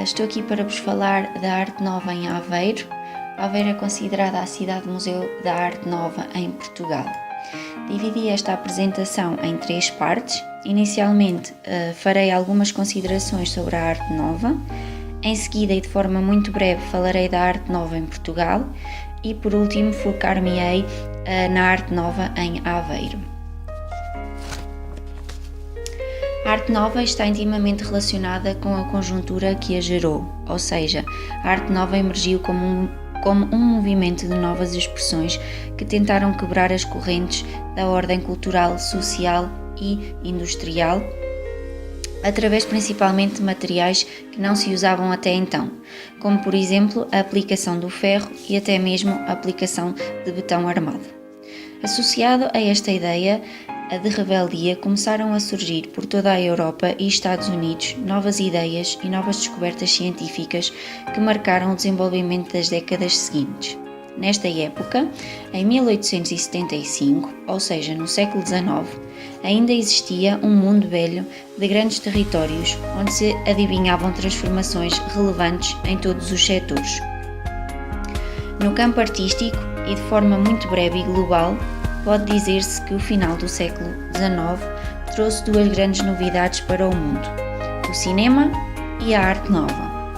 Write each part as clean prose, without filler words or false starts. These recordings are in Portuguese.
Estou aqui para vos falar da Arte Nova em Aveiro. Aveiro é considerada a cidade-museu da Arte Nova em Portugal. Dividi esta apresentação em 3 partes. Inicialmente farei algumas considerações sobre a Arte Nova. Em seguida e de forma muito breve falarei da Arte Nova em Portugal. E por último focar-me-ei na Arte Nova em Aveiro. A Arte Nova está intimamente relacionada com a conjuntura que a gerou, ou seja, a Arte Nova emergiu como um movimento de novas expressões que tentaram quebrar as correntes da ordem cultural, social e industrial, através principalmente de materiais que não se usavam até então, como por exemplo a aplicação do ferro e até mesmo a aplicação de betão armado. Associado a esta ideia de rebeldia, começaram a surgir por toda a Europa e Estados Unidos novas ideias e novas descobertas científicas que marcaram o desenvolvimento das décadas seguintes. Nesta época, em 1875, ou seja, no século XIX, ainda existia um mundo velho de grandes territórios onde se adivinhavam transformações relevantes em todos os setores. No campo artístico, e de forma muito breve e global, pode dizer-se que o final do século XIX trouxe 2 grandes novidades para o mundo: o cinema e a arte nova.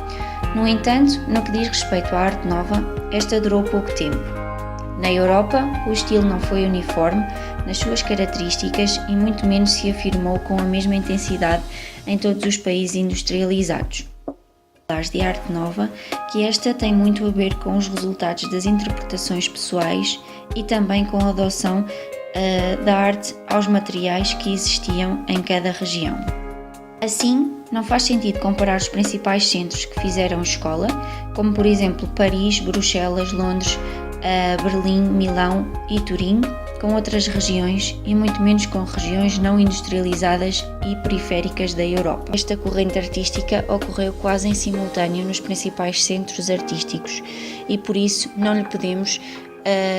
No entanto, no que diz respeito à arte nova, esta durou pouco tempo. Na Europa, o estilo não foi uniforme nas suas características e muito menos se afirmou com a mesma intensidade em todos os países industrializados. De arte nova, que esta tem muito a ver com os resultados das interpretações pessoais e também com a adoção da arte aos materiais que existiam em cada região. Assim, não faz sentido comparar os principais centros que fizeram escola, como por exemplo Paris, Bruxelas, Londres, Berlim, Milão e Turim, com outras regiões e muito menos com regiões não industrializadas e periféricas da Europa. Esta corrente artística ocorreu quase em simultâneo nos principais centros artísticos e por isso não lhe podemos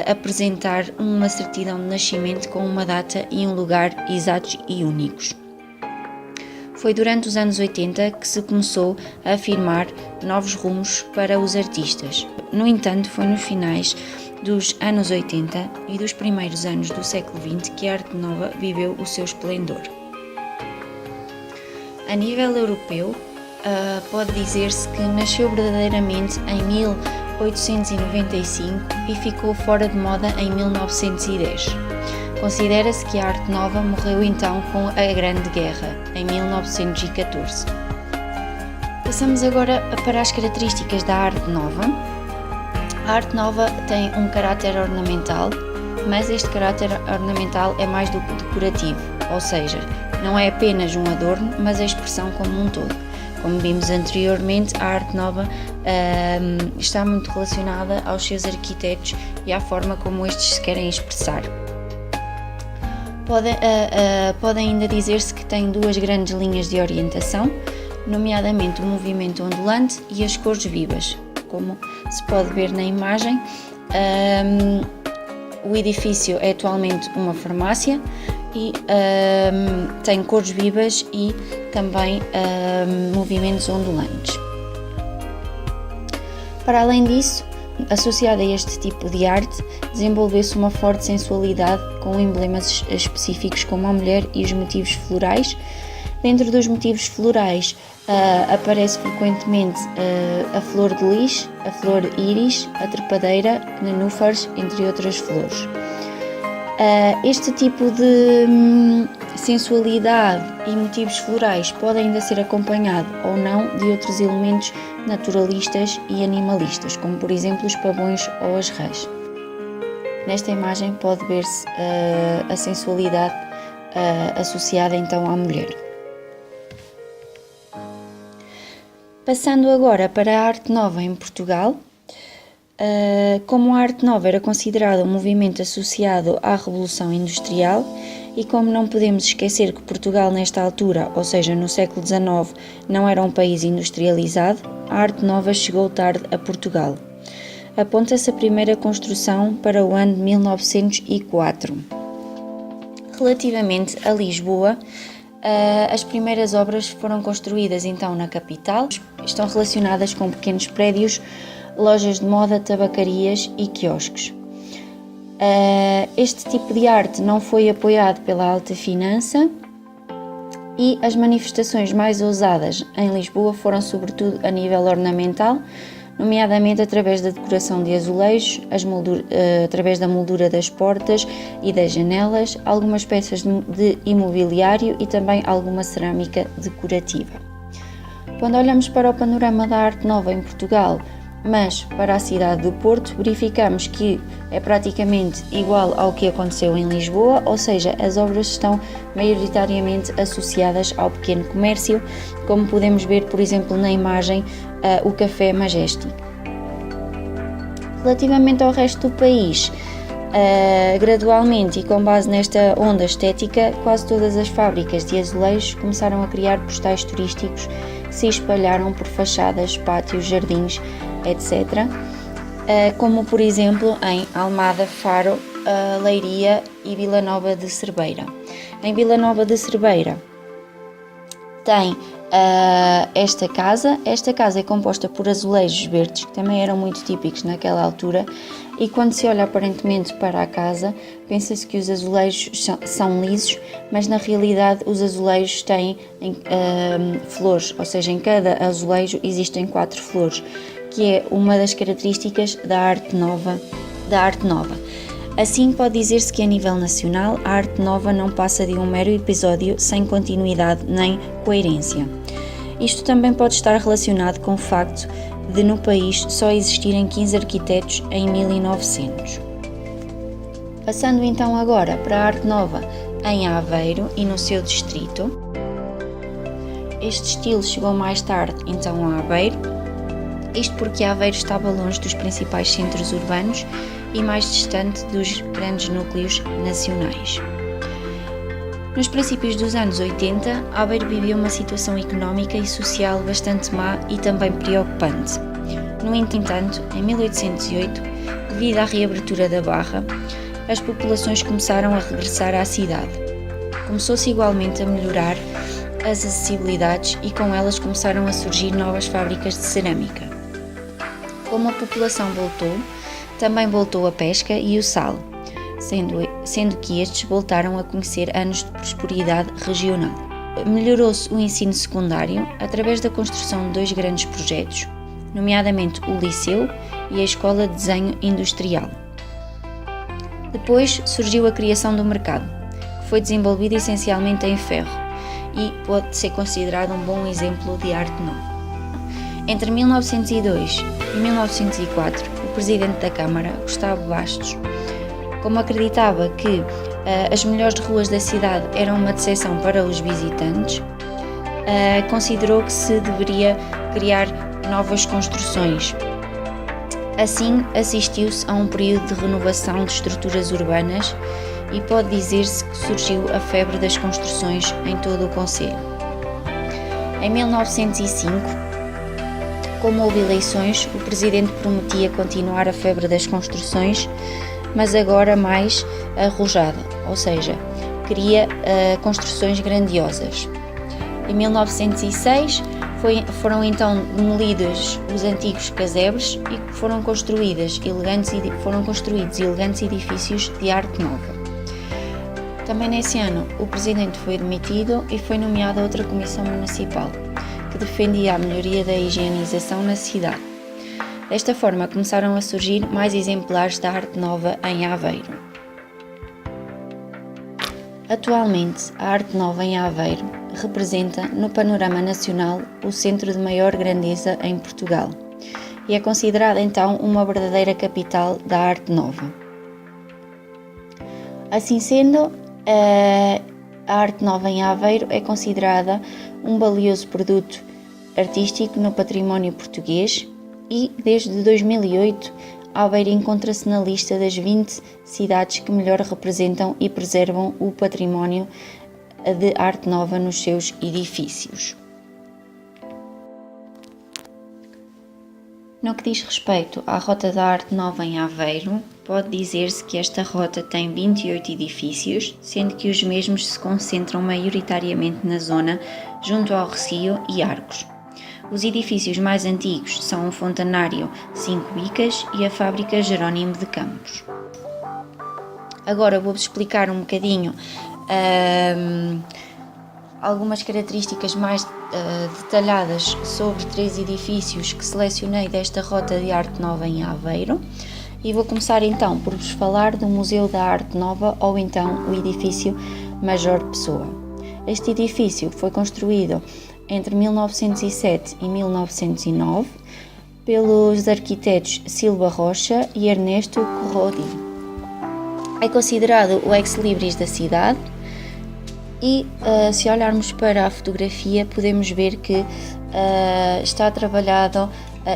apresentar uma certidão de nascimento com uma data e um lugar exatos e únicos. Foi durante os anos 80 que se começou a afirmar novos rumos para os artistas. No entanto, foi nos finais dos anos 80 e dos primeiros anos do século XX que a arte nova viveu o seu esplendor. A nível europeu, pode dizer-se que nasceu verdadeiramente em 1895 e ficou fora de moda em 1910. Considera-se que a arte nova morreu então com a Grande Guerra, em 1914. Passamos agora para as características da arte nova. A arte nova tem um caráter ornamental, mas este caráter ornamental é mais do que decorativo, ou seja, não é apenas um adorno, mas a expressão como um todo. Como vimos anteriormente, a arte nova está muito relacionada aos seus arquitetos e à forma como estes se querem expressar. Pode ainda dizer-se que tem 2 grandes linhas de orientação, nomeadamente o movimento ondulante e as cores vivas. Como se pode ver na imagem, o edifício é atualmente uma farmácia e tem cores vivas e também movimentos ondulantes. Para além disso, associada a este tipo de arte, desenvolveu-se uma forte sensualidade com emblemas específicos como a mulher e os motivos florais. Dentro dos motivos florais aparece frequentemente a flor de lis, a flor íris, a trepadeira, nenúfares, entre outras flores. Este tipo de sensualidade e motivos florais pode ainda ser acompanhado ou não de outros elementos naturalistas e animalistas, como por exemplo os pavões ou as rãs. Nesta imagem pode ver-se a sensualidade associada então à mulher. Passando agora para a arte nova em Portugal, como a arte nova era considerada um movimento associado à Revolução Industrial e como não podemos esquecer que Portugal nesta altura, ou seja, no século XIX, não era um país industrializado, a arte nova chegou tarde a Portugal. Aponta-se a primeira construção para o ano de 1904. Relativamente a Lisboa, As primeiras obras foram construídas então na capital, estão relacionadas com pequenos prédios, lojas de moda, tabacarias e quiosques. Este tipo de arte não foi apoiado pela alta finança e as manifestações mais ousadas em Lisboa foram sobretudo a nível ornamental, nomeadamente através da decoração de azulejos, através da moldura das portas e das janelas, algumas peças de imobiliário e também alguma cerâmica decorativa. Quando olhamos para o panorama da arte nova em Portugal, mas para a cidade do Porto, verificamos que é praticamente igual ao que aconteceu em Lisboa, ou seja, as obras estão maioritariamente associadas ao pequeno comércio, como podemos ver, por exemplo, na imagem, o Café Majestic. Relativamente ao resto do país, gradualmente e com base nesta onda estética, quase todas as fábricas de azulejos começaram a criar postais turísticos que se espalharam por fachadas, pátios, jardins, etc., como por exemplo em Almada, Faro, Leiria e Vila Nova de Cerveira. Em Vila Nova de Cerveira tem esta casa é composta por azulejos verdes, que também eram muito típicos naquela altura, e quando se olha aparentemente para a casa, pensa-se que os azulejos são lisos, mas na realidade os azulejos têm flores, ou seja, em cada azulejo existem 4 flores, que é uma das características da arte nova. Assim, pode dizer-se que a nível nacional a arte nova não passa de um mero episódio sem continuidade nem coerência. Isto também pode estar relacionado com o facto de no país só existirem 15 arquitetos em 1900. Passando então agora para a arte nova em Aveiro e no seu distrito. Este estilo chegou mais tarde então a Aveiro, isto porque Aveiro estava longe dos principais centros urbanos e mais distante dos grandes núcleos nacionais. Nos princípios dos anos 80, Aveiro vivia uma situação económica e social bastante má e também preocupante. No entanto, em 1808, devido à reabertura da Barra, as populações começaram a regressar à cidade. Começou-se igualmente a melhorar as acessibilidades e com elas começaram a surgir novas fábricas de cerâmica. Como a população voltou, também voltou a pesca e o sal, sendo que estes voltaram a conhecer anos de prosperidade regional. Melhorou-se o ensino secundário através da construção de 2 grandes projetos, nomeadamente o Liceu e a Escola de Desenho Industrial. Depois surgiu a criação do mercado, que foi desenvolvido essencialmente em ferro e pode ser considerado um bom exemplo de arte nova. Entre 1902 e 1904, o presidente da Câmara, Gustavo Bastos, como acreditava que as melhores ruas da cidade eram uma decepção para os visitantes, considerou que se deveria criar novas construções. Assim, assistiu-se a um período de renovação de estruturas urbanas e pode dizer-se que surgiu a febre das construções em todo o concelho. Em 1905, como houve eleições, o presidente prometia continuar a febre das construções, mas agora mais arrojada, ou seja, queria construções grandiosas. Em 1906 foram então demolidos os antigos casebres e foram construídos elegantes edifícios de arte nova. Também nesse ano, o presidente foi demitido e foi nomeada outra comissão municipal, que defendia a melhoria da higienização na cidade. Desta forma, começaram a surgir mais exemplares da arte nova em Aveiro. Atualmente, a arte nova em Aveiro representa, no panorama nacional, o centro de maior grandeza em Portugal e é considerada então uma verdadeira capital da arte nova. Assim sendo, a arte nova em Aveiro é considerada um valioso produto artístico no património português e, desde 2008, Aveiro encontra-se na lista das 20 cidades que melhor representam e preservam o património de arte nova nos seus edifícios. No que diz respeito à Rota da Arte Nova em Aveiro, pode dizer-se que esta rota tem 28 edifícios, sendo que os mesmos se concentram maioritariamente na zona junto ao Recio e Arcos. Os edifícios mais antigos são o Fontanário Cinco Bicas e a Fábrica Jerónimo de Campos. Agora vou-vos explicar um bocadinho algumas características mais detalhadas sobre 3 edifícios que selecionei desta Rota de Arte Nova em Aveiro. E vou começar então por vos falar do Museu da Arte Nova, ou então o edifício Major Pessoa. Este edifício foi construído entre 1907 e 1909 pelos arquitetos Silva Rocha e Ernesto Corrodi. É considerado o ex-libris da cidade e, se olharmos para a fotografia, podemos ver que está trabalhado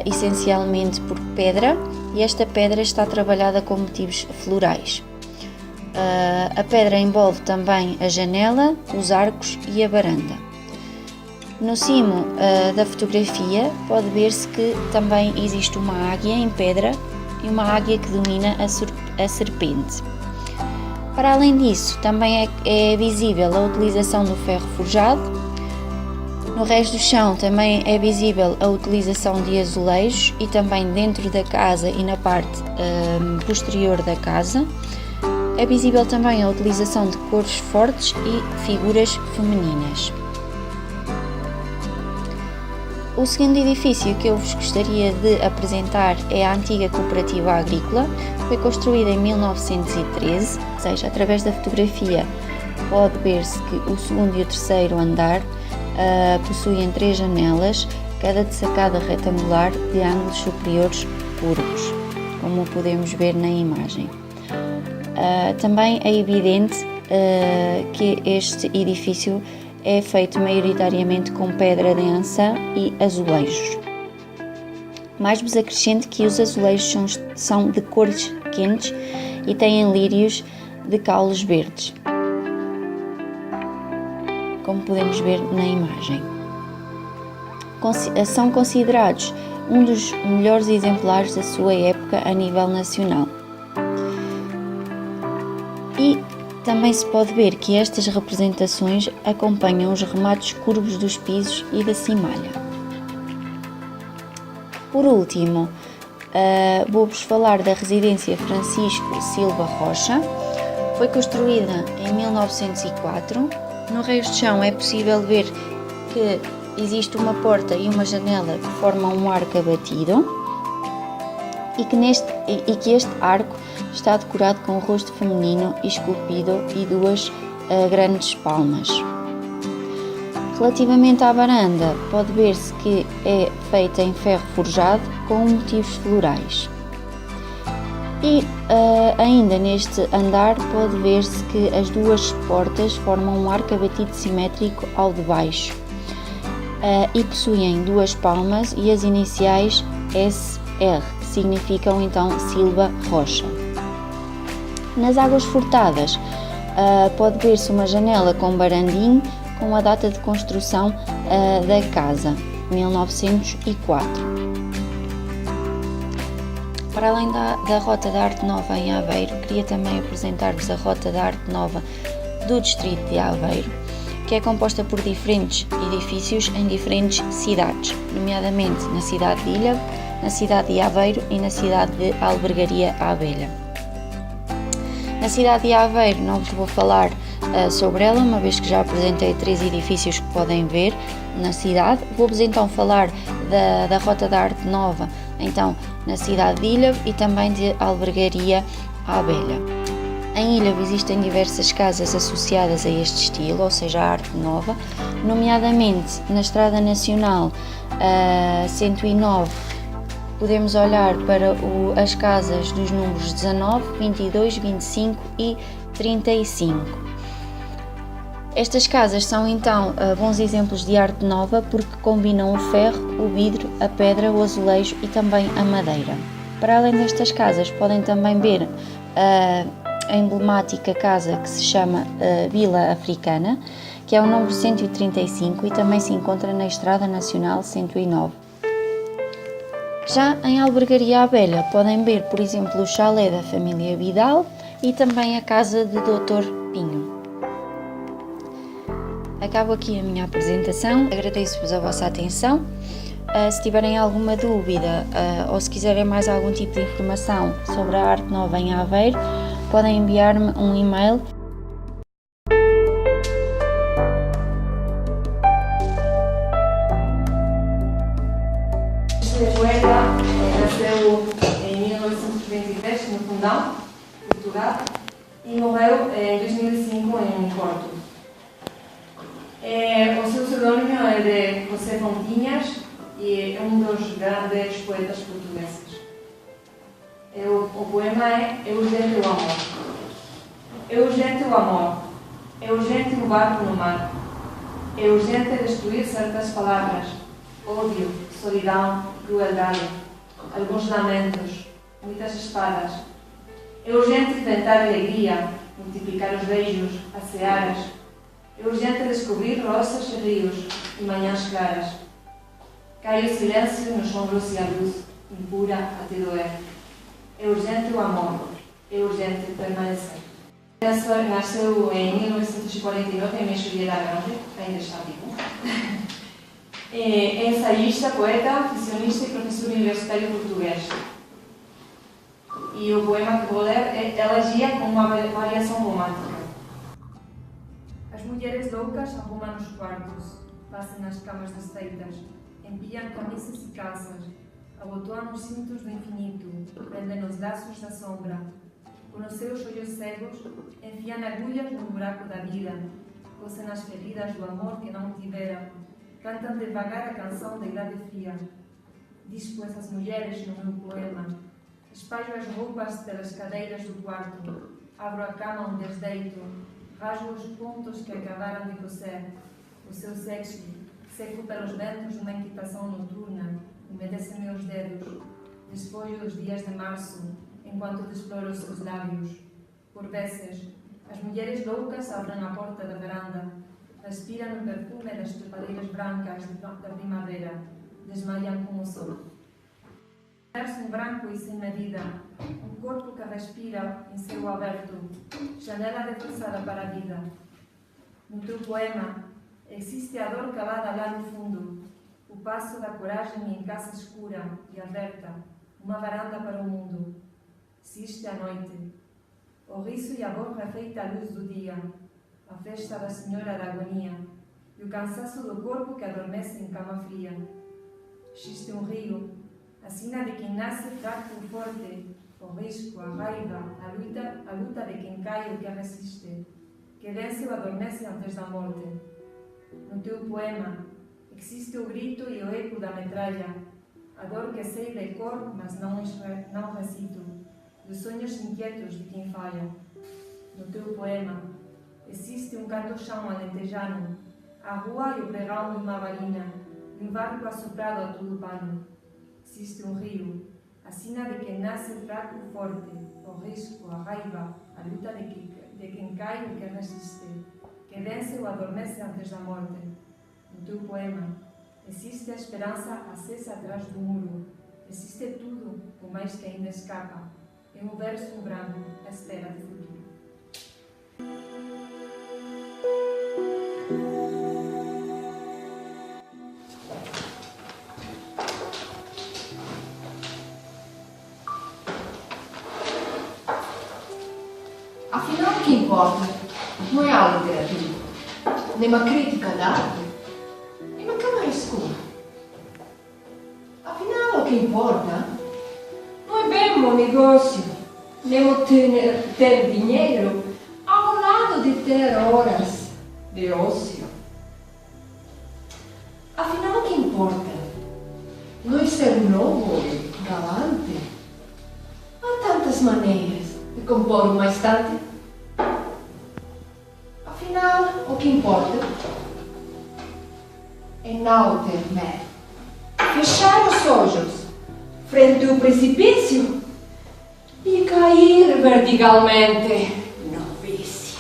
essencialmente por pedra, e esta pedra está trabalhada com motivos florais. A pedra envolve também a janela, os arcos e a varanda. No cimo da fotografia pode ver-se que também existe uma águia em pedra e uma águia que domina a serpente. Para além disso, também é visível a utilização do ferro forjado. No resto do chão também é visível a utilização de azulejos, e também dentro da casa e na parte posterior da casa é visível também a utilização de cores fortes e figuras femininas. O segundo edifício que eu vos gostaria de apresentar é a antiga Cooperativa Agrícola. Foi construída em 1913, ou seja, através da fotografia pode ver-se que o segundo e o terceiro andar possuem 3 janelas, cada de sacada retangular de ângulos superiores curvos, como podemos ver na imagem. Também é evidente que este edifício é feito maioritariamente com pedra densa e azulejos. Mais vos acrescento que os azulejos são de cores quentes e têm lírios de caules verdes, como podemos ver na imagem. São considerados um dos melhores exemplares da sua época a nível nacional. E também se pode ver que estas representações acompanham os remates curvos dos pisos e da cimalha. Por último, vou-vos falar da residência Francisco Silva Rocha. Foi construída em 1904. No resto do chão é possível ver que existe uma porta e uma janela que formam um arco abatido, e que este arco está decorado com o rosto feminino esculpido e 2 grandes palmas. Relativamente à varanda, pode ver-se que é feita em ferro forjado com motivos florais. E ainda neste andar pode ver-se que as 2 portas formam um arco abatido simétrico ao de baixo e possuem 2 palmas e as iniciais SR, que significam então Silva Rocha. Nas águas furtadas pode ver-se uma janela com barandinho com a data de construção da casa, 1904. Para além da Rota da Arte Nova em Aveiro, queria também apresentar-vos a Rota da Arte Nova do Distrito de Aveiro, que é composta por diferentes edifícios em diferentes cidades, nomeadamente na cidade de Ilha, na cidade de Aveiro e na cidade de Albergaria à Abelha. Na cidade de Aveiro não vos vou falar sobre ela, uma vez que já apresentei 3 edifícios que podem ver na cidade. Vou-vos então falar da Rota da Arte Nova, então na cidade de Ilha e também de Albergaria à Abelha. Em Ilha existem diversas casas associadas a este estilo, ou seja, a Arte Nova, nomeadamente na Estrada Nacional 109. Podemos olhar para as casas dos números 19, 22, 25 e 35. Estas casas são então bons exemplos de arte nova porque combinam o ferro, o vidro, a pedra, o azulejo e também a madeira. Para além destas casas podem também ver a emblemática casa que se chama Vila Africana, que é o número 135 e também se encontra na Estrada Nacional 109. Já em Albergaria à Velha podem ver, por exemplo, o chalé da família Vidal e também a casa de Dr. Pinho. Acabo aqui a minha apresentação, agradeço-vos a vossa atenção. Se tiverem alguma dúvida ou se quiserem mais algum tipo de informação sobre a Arte Nova em Aveiro, podem enviar-me um e-mail. Este poeta nasceu em 1923 no Fundão, Portugal, e morreu em 2005 em Porto. O seu pseudônimo é de José Fontinhas e é um dos grandes poetas portugueses. O poema é Urgente o Amor. É urgente o amor, é urgente o barco no mar, é urgente destruir certas palavras, ódio, solidão, crueldade, alguns lamentos, muitas espadas. É urgente inventar alegria, multiplicar os beijos, as searas. É urgente descobrir rosas e rios e manhãs claras. Cai o silêncio nos ombros e a luz, impura até doer. É urgente o amor, é urgente permanecer. Nasceu em 1949 em Meixoeira Grande, ainda está vivo. É ensaísta, poeta, ficcionista e professor universitário português. E o poema que vou ler é Elegia com uma variação romântica. As mulheres loucas arrumam os quartos, passam nas camas desfeitas, empiam camisas e calças, abotoam os cintos do infinito, prendem os laços da sombra. Com os seus olhos cegos, enfiam agulhas no buraco da vida, cosem as feridas do amor que não tiveram, cantam devagar a canção de grade fria. Diz, pois, as mulheres no meu poema: espalho as roupas pelas cadeiras do quarto, abro a cama onde as deito, rasgo os pontos que acabaram de coser. O seu sexo, seco pelos ventos de uma inquietação noturna, umedece meus dedos. Despojo os dias de março, enquanto desfloro os seus lábios. Por vezes, as mulheres loucas abrem a porta da varanda, respiram o perfume das trepadeiras brancas da primavera, desmaiam com o sol. Verso branco e sem medida, um corpo que respira em céu aberto, janela defensada para a vida. No teu poema, existe a dor calada lá no fundo, o passo da coragem em casa escura e aberta, uma varanda para o mundo. Existe a noite, o riso e a voz refeita à luz do dia, a festa da senhora da agonia e o cansaço do corpo que adormece em cama fria. Existe um rio, a sina de quem nasce fraco ou forte, o risco, a raiva, a luta de quem cai ou que resiste, que vence ou adormece antes da morte. No teu poema, existe o grito e o eco da metralha, a dor que sei de cor, mas não recito, dos sonhos inquietos de quem falha. No teu poema, existe um canto-chão alentejano, a rua e o pregão de uma varina, e um barco assoprado a todo pano. Existe um rio, a sina de quem nasce fraco ou forte, o risco, a raiva, a luta de quem cai ou que resiste, que vence ou adormece antes da morte. No teu poema, existe a esperança acesa atrás do muro, existe tudo, o mais que ainda escapa, em um verso branco à espera de futuro. Afinal, o que importa não é a literatura, nem uma crítica da arte, nem uma cama escura. Afinal, o que importa não é bem o negócio, nem o ter dinheiro ao lado de ter horas de ócio. Afinal, o que importa não é ser novo e galante. Há tantas maneiras de compor uma estante. Afinal, o que importa é não ter medo. Fechar os olhos frente ao precipício e cair verticalmente no vício.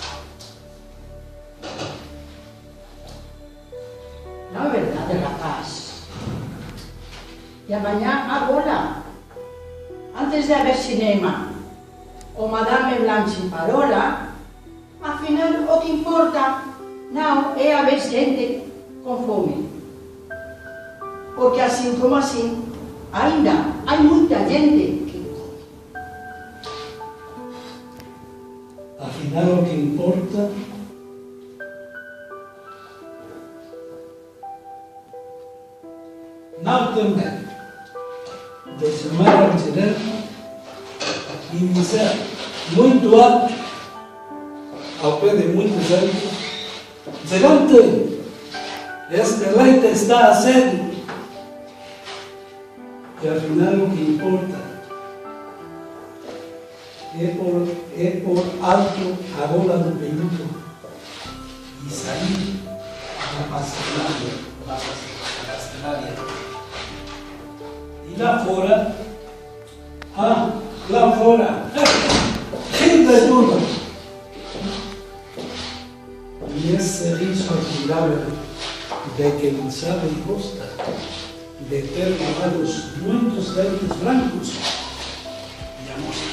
Não é verdade, rapaz? E amanhã a bola antes de haber cinema o Madame Blanche en parola, afinal o que importa non é haber xente con fome. Porque así como así, ainda hai moita gente que come. Afinal, o que importa não ter medo de chamar ao gerente e dizer muito alto, ao pé de muita gente: gerente, este leite está a sério. E afinal o que importa é por alto a bola do peludo e sair da pastelaria. E lá fora, rir de tudo. E esse riso admirável de quem sabe e gosta de ter lavados muitos dentes brancos e a mostrar